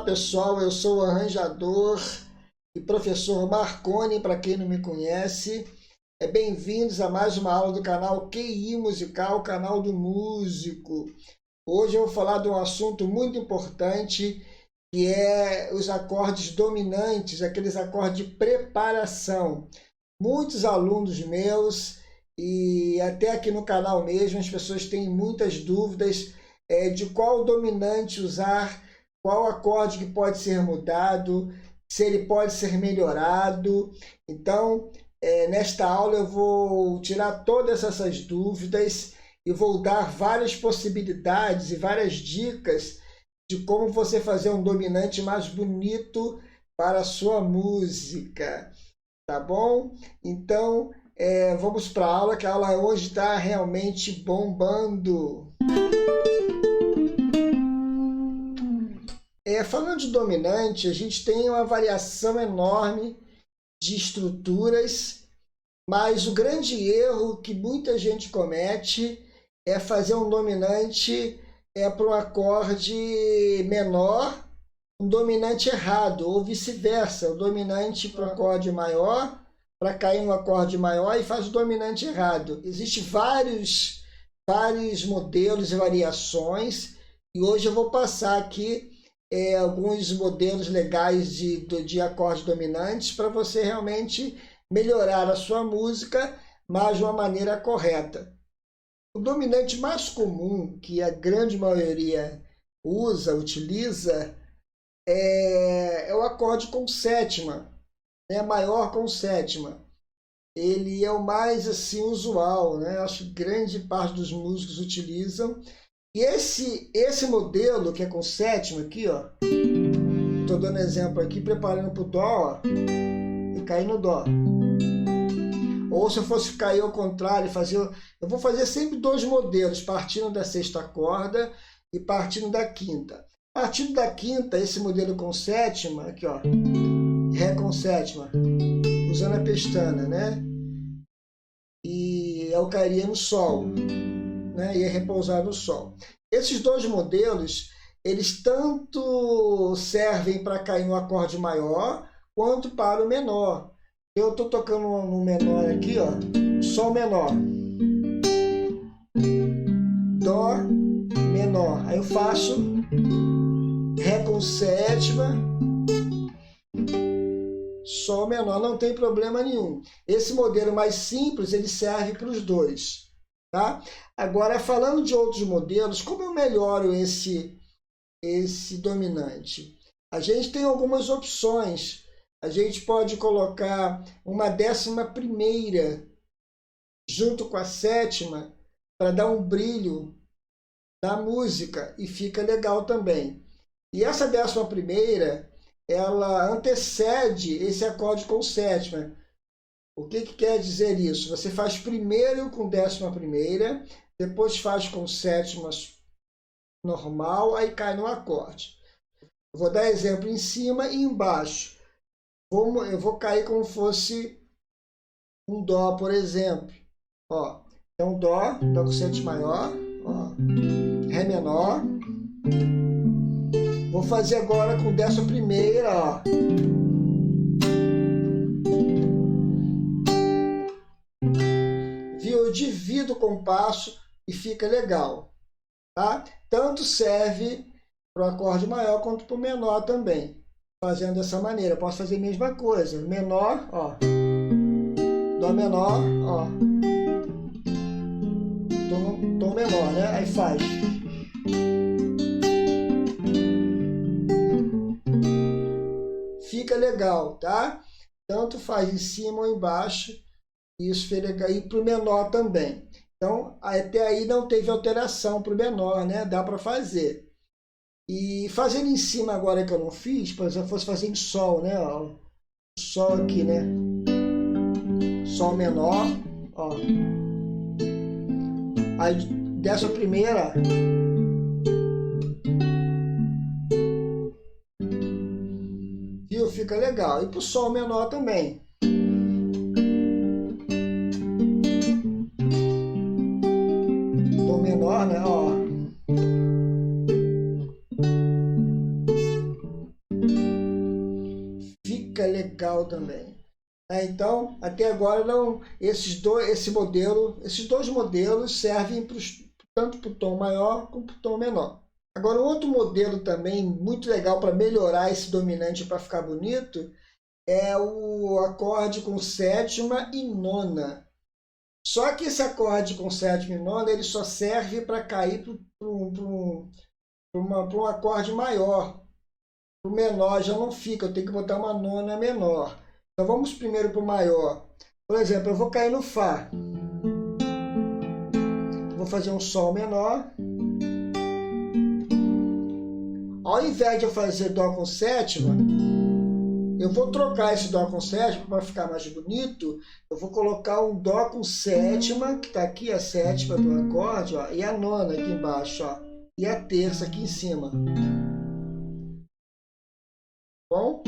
pessoal, eu sou o arranjador e professor Marconi, para quem não me conhece. Bem-vindos a mais uma aula do canal QI Musical, canal do músico. Hoje eu vou falar de um assunto muito importante, que é os acordes dominantes, aqueles acordes de preparação. Muitos alunos meus e até aqui no canal mesmo, as pessoas têm muitas dúvidas de qual dominante usar, qual acorde que pode ser mudado, se ele pode ser melhorado. Então, nesta aula eu vou tirar todas essas dúvidas e vou dar várias possibilidades e várias dicas de como você fazer um dominante mais bonito para a sua música, tá bom? Então, vamos para a aula, que a aula hoje está realmente bombando. Falando de dominante, a gente tem uma variação enorme de estruturas, mas o grande erro que muita gente comete é fazer um dominante para um acorde menor, um dominante errado, ou vice-versa, o dominante para um acorde maior, para cair no acorde maior e faz o dominante errado. Existem vários modelos e variações, e hoje eu vou passar aqui alguns modelos legais de acordes dominantes para você realmente melhorar a sua música, mas de uma maneira correta. O dominante mais comum, que a grande maioria utiliza, é o acorde com sétima, maior com sétima. Ele é o mais assim usual, acho que grande parte dos músicos utilizam. E esse modelo, que é com sétima aqui, ó, estou dando exemplo aqui, preparando para o Dó, ó, e cair no Dó. Ou se eu fosse cair ao contrário, eu vou fazer sempre dois modelos, partindo da sexta corda e partindo da quinta. Partindo da quinta, esse modelo com sétima, aqui ó, Ré com sétima, usando a pestana, E eu cairia no Sol. Ia repousar no Sol. Esses dois modelos, eles tanto servem para cair no acorde maior, quanto para o menor. Eu estou tocando no menor aqui, ó, Sol menor, Dó menor. Aí eu faço Ré com sétima, Sol menor, não tem problema nenhum. Esse modelo mais simples, ele serve para os dois. Tá? Agora, falando de outros modelos, como eu melhoro esse dominante? A gente tem algumas opções. A gente pode colocar uma 11ª junto com a sétima para dar um brilho na música e fica legal também. E essa 11ª, ela antecede esse acorde com sétima. O que quer dizer isso? Você faz primeiro com 11ª, depois faz com sétima normal, aí cai no acorde. Eu vou dar exemplo em cima e embaixo. Eu vou cair como fosse um Dó, por exemplo. Ó, então Dó com sétima maior, ó, Ré menor. Vou fazer agora com 11ª, ó. Eu divido o compasso e fica legal, tá? Tanto serve para o acorde maior quanto para o menor também. Fazendo dessa maneira, eu posso fazer a mesma coisa. Menor, ó, Dó menor, ó, tom menor, Aí faz. Fica legal, tá? Tanto faz em cima ou embaixo. Isso fica aí para o menor também. Então, até aí não teve alteração para o menor, Dá para fazer. E fazendo em cima agora que eu não fiz, por exemplo, fosse fazer em Sol, Ó, Sol aqui, Sol menor, ó. Aí, 11ª. Viu? Fica legal. E para o Sol menor também. Menor, ó. também. Então, até agora, não, esses dois modelos servem tanto para o tom maior como para o tom menor. Agora, um outro modelo também muito legal para melhorar esse dominante para ficar bonito é o acorde com sétima e nona. Só que esse acorde com sétima e nona ele só serve para cair para um acorde maior. O menor já não fica, eu tenho que botar uma nona menor. Então vamos primeiro para o maior. Por exemplo, eu vou cair no Fá. Vou fazer um Sol menor. Ao invés de eu fazer Dó com sétima, eu vou trocar esse Dó com sétima para ficar mais bonito. Eu vou colocar um Dó com sétima, que está aqui a sétima do acorde, ó, e a nona aqui embaixo, ó, e a terça aqui em cima. Bom?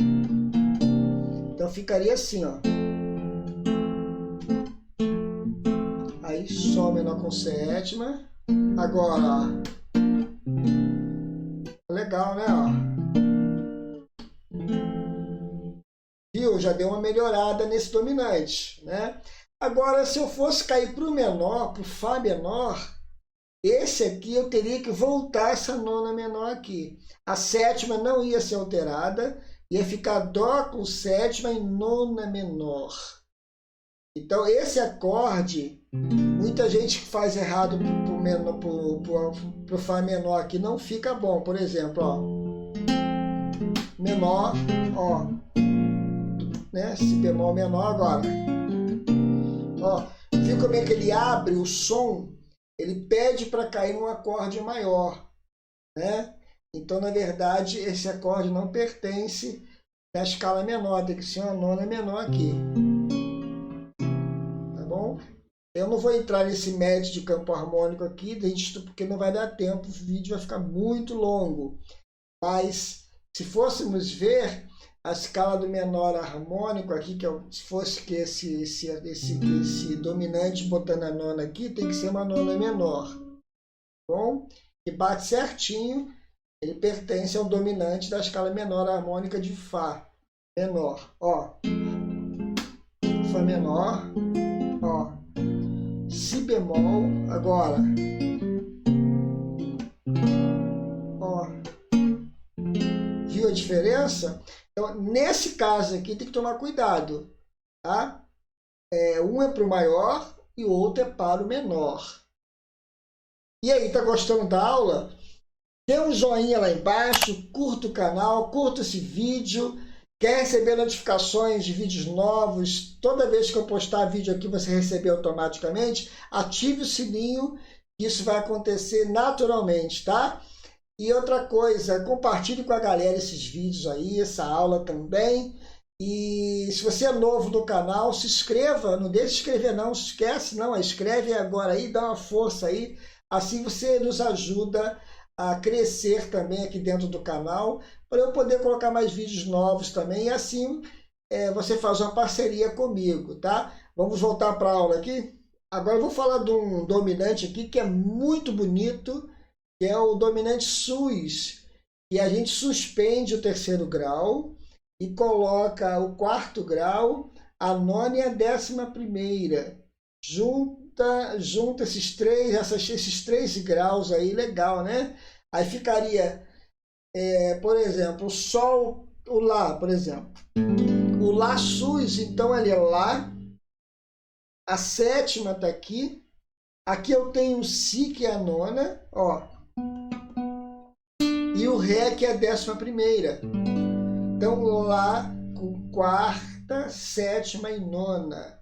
Então ficaria assim, ó. Aí Sol menor com sétima. Agora, ó. Legal, né? Ó. Viu? Já deu uma melhorada nesse dominante, né? Agora, se eu fosse cair para o menor, para o Fá menor, esse aqui eu teria que voltar essa nona menor aqui. A sétima não ia ser alterada, ia ficar Dó com sétima e nona menor. Então, esse acorde, muita gente que faz errado pro Fá menor aqui não fica bom. Por exemplo, ó, menor, ó, né? Si bemol menor agora. Ó, viu como é que ele abre o som? Ele pede para cair num acorde maior, né? Então, na verdade, esse acorde não pertence à escala menor, tem que ser uma nona menor aqui. Tá bom? Eu não vou entrar nesse método de campo harmônico aqui, porque não vai dar tempo, o vídeo vai ficar muito longo. Mas, se fôssemos ver a escala do menor harmônico aqui, se fosse que esse dominante botando a nona aqui, tem que ser uma nona menor. Bom? Que bate certinho, ele pertence ao dominante da escala menor harmônica de Fá menor. Ó, Fá menor, ó, Si bemol, agora, ó, viu a diferença? Então, nesse caso aqui, tem que tomar cuidado, tá? Um é para o maior e o outro é para o menor. E aí, tá gostando da aula? Dê um joinha lá embaixo, curta o canal, curta esse vídeo. Quer receber notificações de vídeos novos? Toda vez que eu postar vídeo aqui, você receber automaticamente. Ative o sininho, isso vai acontecer naturalmente, tá? E outra coisa, compartilhe com a galera esses vídeos aí, essa aula também. E se você é novo no canal, se inscreva, não deixe de se inscrever não, se esquece não, escreve agora aí, dá uma força aí. Assim você nos ajuda a crescer também aqui dentro do canal, para eu poder colocar mais vídeos novos também, e assim você faz uma parceria comigo, tá? Vamos voltar para a aula aqui? Agora eu vou falar de um dominante aqui que é muito bonito, que é o dominante sus, e a gente suspende o terceiro grau e coloca o quarto grau, a nona e a 11ª. Junta esses três graus aí, legal, né? Aí ficaria, por exemplo, o Sol, o Lá, por exemplo. O Lá sus, então ele é Lá, a sétima tá aqui, aqui eu tenho o Si, que é a nona, ó, e o Ré, que é a 11ª. Então, Lá com quarta, sétima e nona.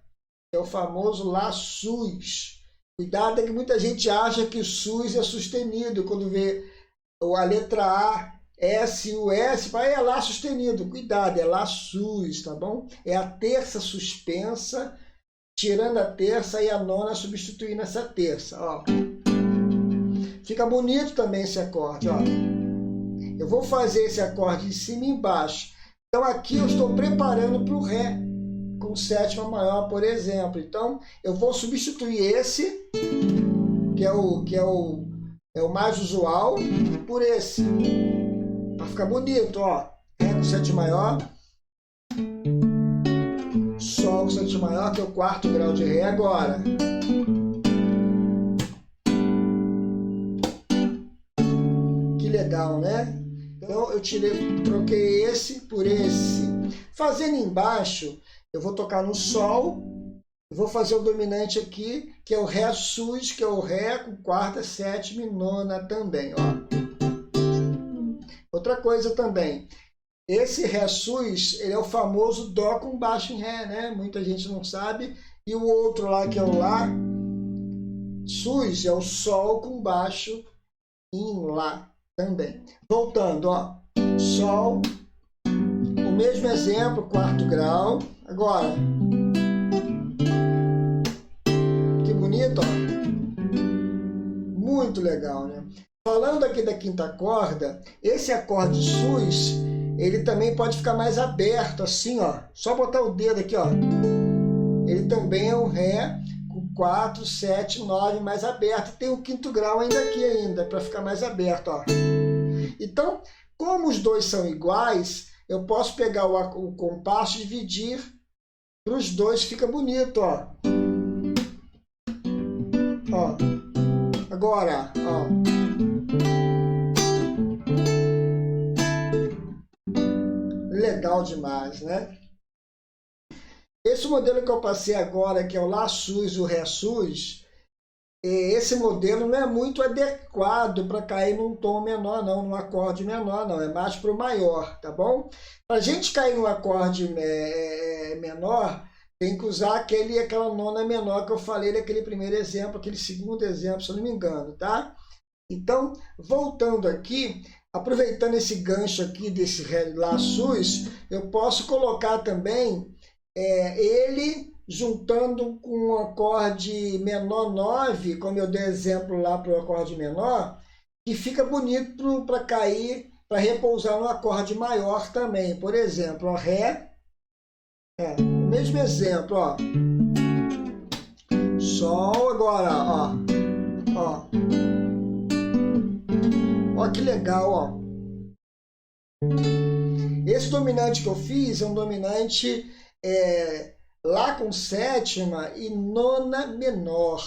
É o famoso Lá sus. Cuidado, é que muita gente acha que o sus é sustenido. Quando vê a letra A, S, o S, é Lá sustenido. Cuidado, é Lá sus, tá bom? É a terça suspensa, tirando a terça e a nona substituindo essa terça, ó. Fica bonito também esse acorde, ó. Eu vou fazer esse acorde em cima e embaixo. Então aqui eu estou preparando para o Ré com sétima maior, por exemplo. Então eu vou substituir esse, que é o mais usual, por esse. Para ficar bonito, ó. Ré com sétima maior. com sexto maior, que é o quarto grau de Ré agora. Que legal, né? Então eu troquei esse por esse. Fazendo embaixo, eu vou tocar no Sol, eu vou fazer o dominante aqui, que é o Ré sus, que é o Ré com quarta, sétima e nona também, ó. Outra coisa também, esse Ré sus, ele é o famoso Dó com baixo em Ré, né? Muita gente não sabe. E o outro lá, que é o Lá sus, é o Sol com baixo em Lá também. Voltando, ó, Sol, o mesmo exemplo, quarto grau. Agora, que bonito, ó. Muito legal, né? Falando aqui da quinta corda, esse acorde sus, ele também pode ficar mais aberto, assim, ó. Só botar o dedo aqui, ó. Ele também é um Ré com 4, 7, 9 mais aberto. Tem o quinto grau ainda aqui ainda, para ficar mais aberto, ó. Então, como os dois são iguais, eu posso pegar o compasso e dividir para os dois, fica bonito, ó. Ó. Agora, ó. Legal demais, né? Esse modelo que eu passei agora, que é o Lá sus e o Ré sus, esse modelo não é muito adequado para cair num tom menor, não, num acorde menor, não. É mais para o maior, tá bom? Para a gente cair num acorde menor, tem que usar aquela nona menor que eu falei daquele primeiro exemplo, aquele segundo exemplo, se eu não me engano, tá? Então, voltando aqui, aproveitando esse gancho aqui desse Ré Lá sus, eu posso colocar também ele juntando com um acorde menor 9, como eu dei exemplo lá para o acorde menor, que fica bonito para cair, para repousar no acorde maior também. Por exemplo, ó, Ré, o mesmo exemplo, ó. Sol agora, ó. Ó. Ó que legal, ó. Esse dominante que eu fiz é um dominante Lá com sétima e nona menor.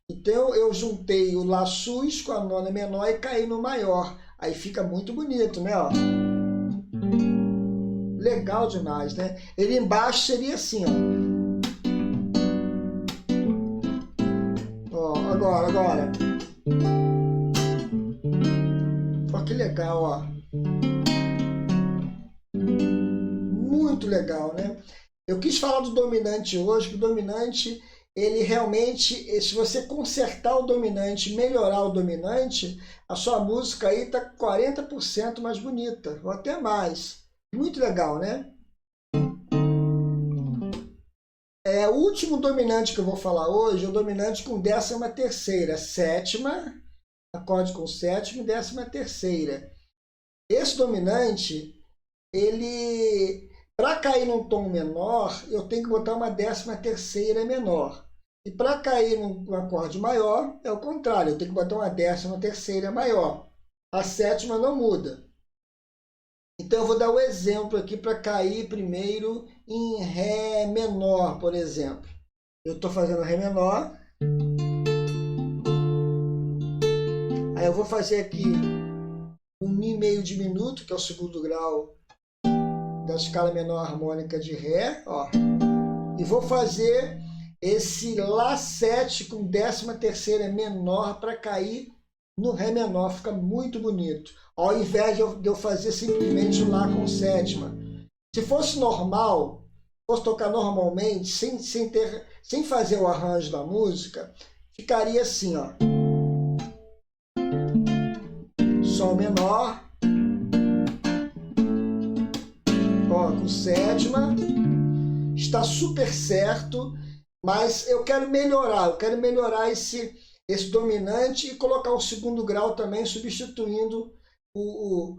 Então eu juntei o Lá sus com a nona menor e caí no maior. Aí fica muito bonito, né? Ó. Legal demais, né? Ele embaixo seria assim, ó. Ó, agora. Ó, que legal, ó. Muito legal, né? Eu quis falar do dominante hoje, que o dominante, ele realmente, se você consertar o dominante, melhorar o dominante, a sua música aí está 40% mais bonita, ou até mais. Muito legal, né? O último dominante que eu vou falar hoje é o dominante com 13ª, sétima, acorde com sétima e 13ª. Esse dominante, ele... Para cair num tom menor, eu tenho que botar uma 13ª menor. E para cair num acorde maior, é o contrário, eu tenho que botar uma 13ª maior. A sétima não muda. Então eu vou dar o exemplo aqui para cair primeiro em Ré menor, por exemplo. Eu estou fazendo Ré menor. Aí eu vou fazer aqui um Mi meio diminuto, que é o segundo grau da escala menor harmônica de Ré, ó, e vou fazer esse Lá 7 com 13ª menor para cair no Ré menor, fica muito bonito, ao invés de eu fazer simplesmente o Lá com sétima. Se fosse normal, fosse tocar normalmente, sem fazer o arranjo da música, ficaria assim, ó. Sol menor, ó, com sétima, está super certo, mas eu quero melhorar esse dominante e colocar o segundo grau também, substituindo o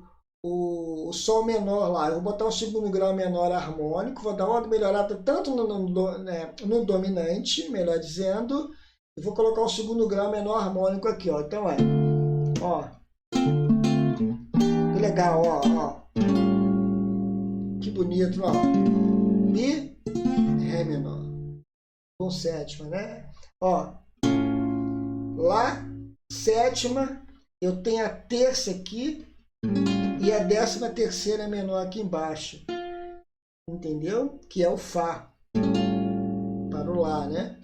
Sol menor lá. Eu vou botar o segundo grau menor harmônico, vou dar uma melhorada tanto no dominante, melhor dizendo, e vou colocar o segundo grau menor harmônico aqui, ó. Então ó, que legal, ó. Que bonito, ó. Mi, Ré menor. com sétima, né? Ó, Lá, sétima, eu tenho a terça aqui e a 13ª menor aqui embaixo, entendeu? Que é o Fá, para o Lá, né?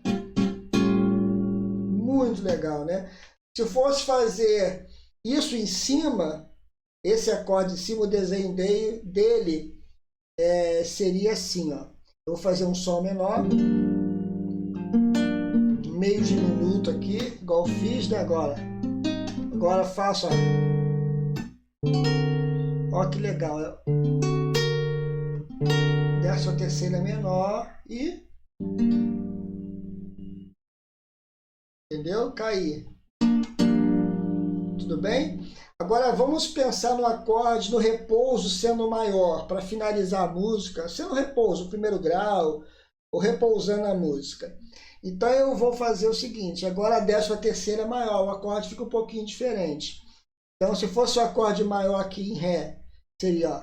Muito legal, né? Se eu fosse fazer isso em cima, esse acorde em cima, o desenho dele seria assim, ó. Eu vou fazer um Sol menor, meio diminuto aqui, igual eu fiz, né, agora. Agora faço, ó. Ó que legal. 13ª menor e... Entendeu? Cair. Tudo bem? Agora vamos pensar no acorde no repouso sendo maior, para finalizar a música, sendo repouso, o primeiro grau, ou repousando a música. Então eu vou fazer o seguinte, agora a 13ª é maior, o acorde fica um pouquinho diferente. Então se fosse o acorde maior aqui em Ré, seria ó,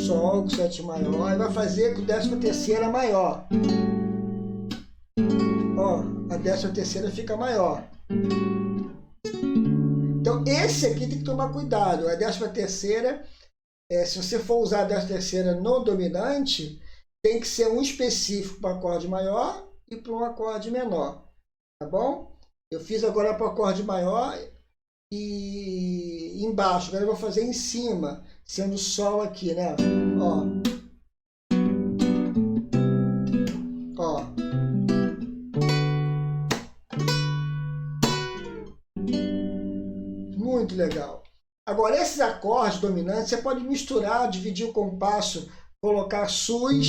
Sol com sétima maior, e vai fazer com 13ª maior. Ó, a 13ª fica maior. Então esse aqui tem que tomar cuidado, a 13ª, se você for usar a 13ª no dominante, tem que ser um específico para o acorde maior e para um acorde menor, tá bom? Eu fiz agora para o acorde maior e embaixo, agora eu vou fazer em cima, sendo Sol aqui, né? Ó. Ó. Muito legal. Agora, esses acordes dominantes, você pode misturar, dividir o compasso, colocar sus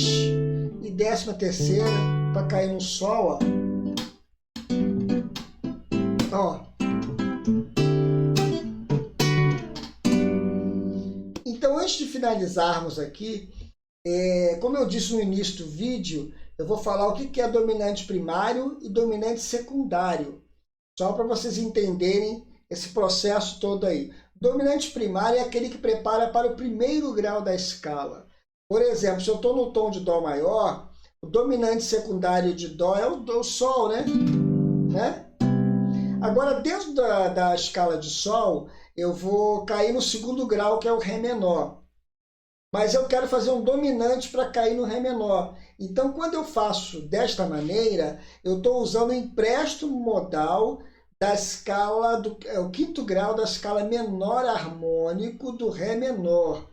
e 13ª para cair no Sol, ó. Ó. Então, antes de finalizarmos aqui, como eu disse no início do vídeo, eu vou falar o que é dominante primário e dominante secundário, só para vocês entenderem esse processo todo aí. Dominante primário é aquele que prepara para o primeiro grau da escala. Por exemplo, se eu estou no tom de Dó maior, o dominante secundário de Dó é o Sol, né? Agora, dentro da escala de Sol, eu vou cair no segundo grau, que é o Ré menor. Mas eu quero fazer um dominante para cair no Ré menor. Então, quando eu faço desta maneira, eu estou usando o empréstimo modal da escala, o quinto grau da escala menor harmônico do Ré menor.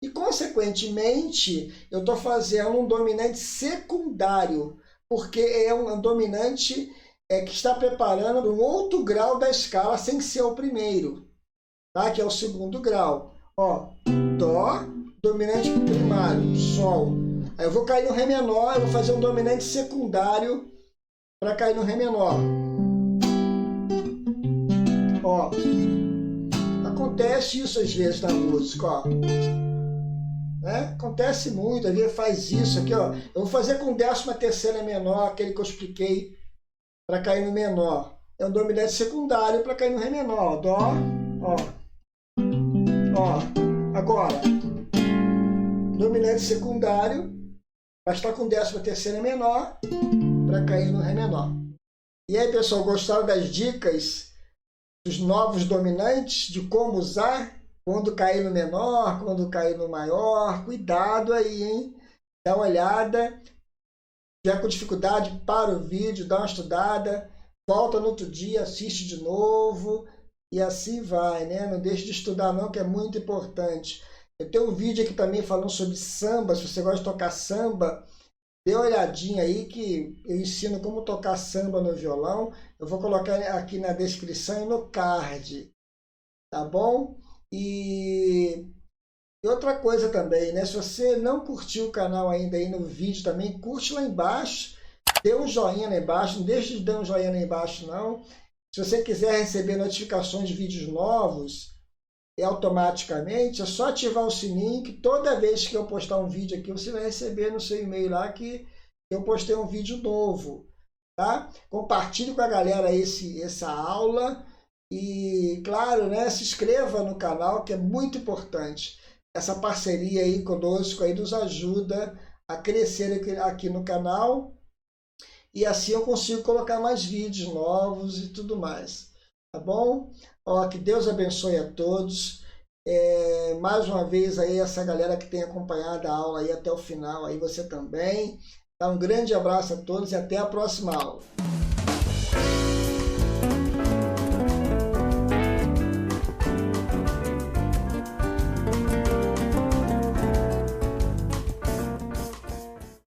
E, consequentemente, eu estou fazendo um dominante secundário, porque é um dominante que está preparando um outro grau da escala sem ser o primeiro, tá? Que é o segundo grau. Ó, Dó, dominante primário, Sol. Aí eu vou cair no Ré menor, eu vou fazer um dominante secundário para cair no Ré menor. Ó, acontece isso às vezes na música, ó. Acontece muito, às vezes faz isso aqui, ó. Eu vou fazer com 13ª menor, aquele que eu expliquei, para cair no menor. É um dominante secundário para cair no Ré menor. Ó, Dó, ó. Ó, agora, dominante secundário, vai estar com 13ª menor para cair no Ré menor. E aí, pessoal, gostaram das dicas dos novos dominantes, de como usar, quando cair no menor, quando cair no maior? Cuidado aí, hein? Dá uma olhada. Se tiver com dificuldade, para o vídeo, dá uma estudada, volta no outro dia, assiste de novo e assim vai, né? Não deixe de estudar não, que é muito importante. Eu tenho um vídeo aqui também falando sobre samba, se você gosta de tocar samba, dê uma olhadinha aí que eu ensino como tocar samba no violão. Eu vou colocar aqui na descrição e no card, tá bom? E outra coisa também, né? Se você não curtiu o canal ainda aí no vídeo também, curte lá embaixo, dê um joinha lá embaixo, não deixe de dar um joinha lá embaixo não. Se você quiser receber notificações de vídeos novos, automaticamente, é só ativar o sininho, que toda vez que eu postar um vídeo aqui, você vai receber no seu e-mail lá que eu postei um vídeo novo, tá? Compartilhe com a galera essa aula e, claro, né, se inscreva no canal, que é muito importante. Essa parceria aí conosco aí nos ajuda a crescer aqui no canal, e assim eu consigo colocar mais vídeos novos e tudo mais, tá bom? Ó, que Deus abençoe a todos. Mais uma vez aí essa galera que tem acompanhado a aula aí até o final, aí você também. Dá um grande abraço a todos e até a próxima aula.